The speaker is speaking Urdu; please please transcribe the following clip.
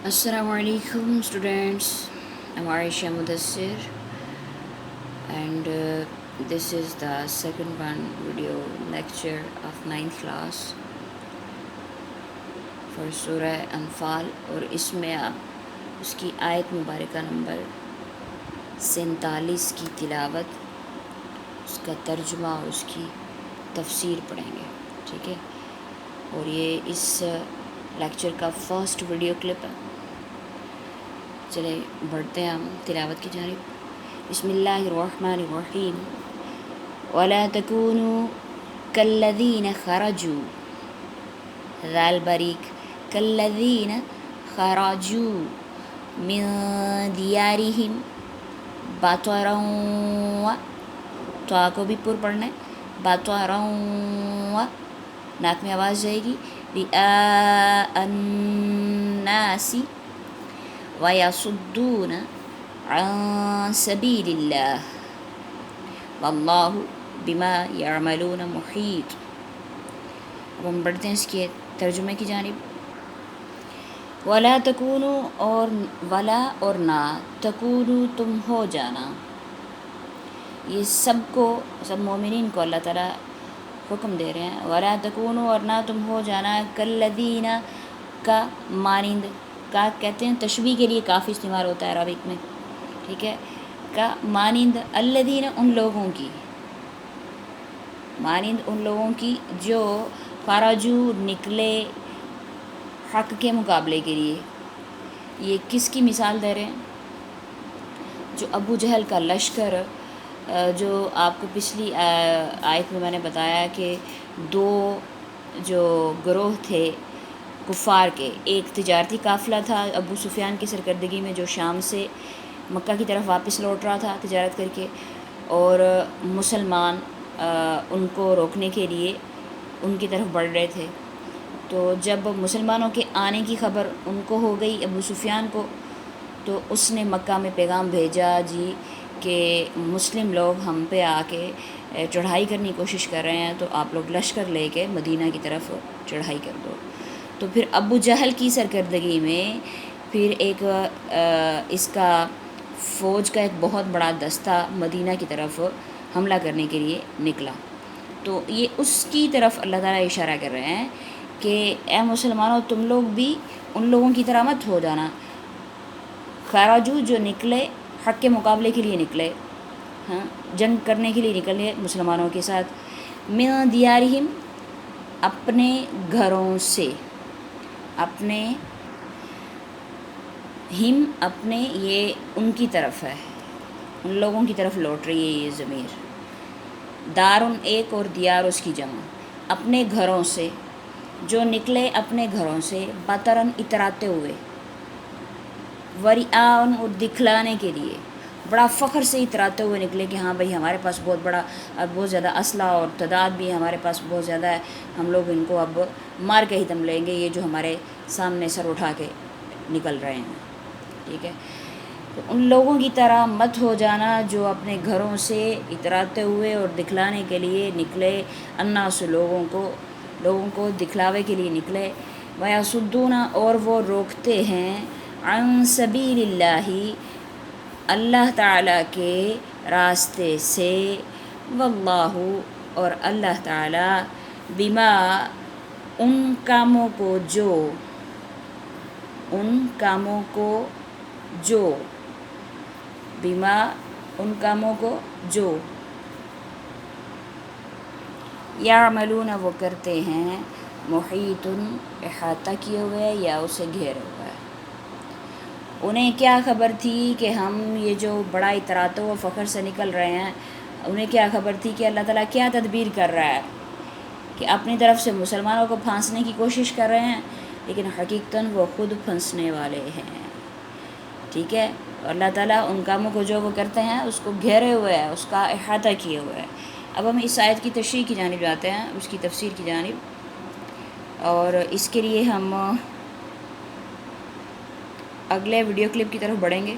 السلام علیکم students. I'm Aisha Mudassir and this is the second one video lecture of 9th class for سورہ انفال، اور اس میں آپ اس کی آیت مبارکہ نمبر 47 کی تلاوت، اس کا ترجمہ اور اس کی تفسیر پڑھیں گے. ٹھیک ہے، اور یہ اس لیکچر کا فرسٹ ویڈیو کلپ ہے. چلے بڑھتے ہیں ہم تلاوت کی جانب. بسم اللہ الرحمن الرحیم. ولا تکونوا کالذین خرجوا ذال بریک کالذین خرجوا من دیارہم بطرا، تو کو بھی پر پڑھنا ہے، بطرا، ناک میں آواز جائے گی، رئاء الناس وَيَصُدُّونَ عَن سَبِيلِ اللَّهِ وَاللَّهُ بِمَا يَعْمَلُونَ مُحِيطٌ. اب ہم بڑھتے ہیں اس کے ترجمے کی جانب. وَلَا تَكُونُوا، اور ولا اور نہ، تکونو تم ہو جانا. یہ سب مومنین کو اللہ تعالیٰ حکم دے رہے ہیں. وَلَا تَكُونُوا، اور نہ تم ہو جانا، کالذین، کا مانند، کا کہتے ہیں تشبیہ کے لیے کافی استعمال ہوتا ہے عربک میں. ٹھیک ہے، کا مانند، الذین، ان لوگوں کی، مانند ان لوگوں کی جو خرجو، نکلے، حق کے مقابلے کے لیے. یہ کس کی مثال دے رہے ہیں؟ جو ابو جہل کا لشکر، جو آپ کو پچھلی آیت میں نے بتایا کہ دو جو گروہ تھے کفار کے، ایک تجارتی قافلہ تھا ابو سفیان کی سرکردگی میں جو شام سے مکہ کی طرف واپس لوٹ رہا تھا تجارت کر کے، اور مسلمان ان کو روکنے کے لیے ان کی طرف بڑھ رہے تھے. تو جب مسلمانوں کے آنے کی خبر ان کو ہو گئی، ابو سفیان کو، تو اس نے مکہ میں پیغام بھیجا جی کہ مسلم لوگ ہم پہ آ کے چڑھائی کرنے کی کوشش کر رہے ہیں، تو آپ لوگ لشکر لے کے مدینہ کی طرف چڑھائی کر دو. تو پھر ابو جہل کی سرکردگی میں پھر ایک اس کا فوج کا ایک بہت بڑا دستہ مدینہ کی طرف حملہ کرنے کے لیے نکلا. تو یہ اس کی طرف اللہ تعالیٰ اشارہ کر رہے ہیں کہ اے مسلمانوں، تم لوگ بھی ان لوگوں کی طرح مت ہو جانا. خراجو، جو نکلے، حق کے مقابلے کے لیے نکلے، ہاں، جنگ کرنے کے لیے نکلے مسلمانوں کے ساتھ، من دیارہم، اپنے گھروں سے، اپنے ہم، اپنے، یہ ان کی طرف ہے، ان لوگوں کی طرف لوٹ رہی ہے یہ ضمیر. دارن ایک اور دیار اس کی جمع. اپنے گھروں سے، جو نکلے اپنے گھروں سے، بطرن، اتراتے ہوئے، ورئاءن، اور دکھلانے کے لیے، بڑا فخر سے اتراتے ہوئے نکلے کہ ہاں بھائی ہمارے پاس بہت زیادہ اسلحہ اور تعداد بھی ہمارے پاس بہت زیادہ ہے، ہم لوگ ان کو اب مار کے ہی دم لیں گے، یہ جو ہمارے سامنے سر اٹھا کے نکل رہے ہیں. ٹھیک ہے، تو ان لوگوں کی طرح مت ہو جانا جو اپنے گھروں سے اتراتے ہوئے اور دکھلانے کے لیے نکلے، الناس، لوگوں کو دکھلاوے کے لیے نکلے. وَيَصُدُّونَ، اور وہ روکتے ہیں، عن سبیل اللہ، اللہ تعالیٰ کے راستے سے، واللہ، اور اللہ تعالیٰ، بما، ان کاموں کو جو، بما، ان کاموں کو جو، یعملون، وہ کرتے ہیں، محیط، احاطہ کیے ہوئے یا اسے گھیرے ہوا ہے. انہیں کیا خبر تھی کہ ہم یہ جو بڑا اتراتے ہوئے فخر سے نکل رہے ہیں، انہیں کیا خبر تھی کہ اللہ تعالیٰ کیا تدبیر کر رہا ہے کہ اپنی طرف سے مسلمانوں کو پھانسنے کی کوشش کر رہے ہیں، لیکن حقیقتاً وہ خود پھنسنے والے ہیں. ٹھیک ہے، اور اللہ تعالیٰ ان کاموں کو جو وہ کرتے ہیں اس کو گھیرے ہوئے ہے، اس کا احاطہ کیے ہوئے ہے. اب ہم اس آیت کی تشریح کی جانب جاتے ہیں، اس کی تفسیر کی جانب، اور اس کے لیے ہم اگلے ویڈیو کلپ کی طرف بڑھیں گے.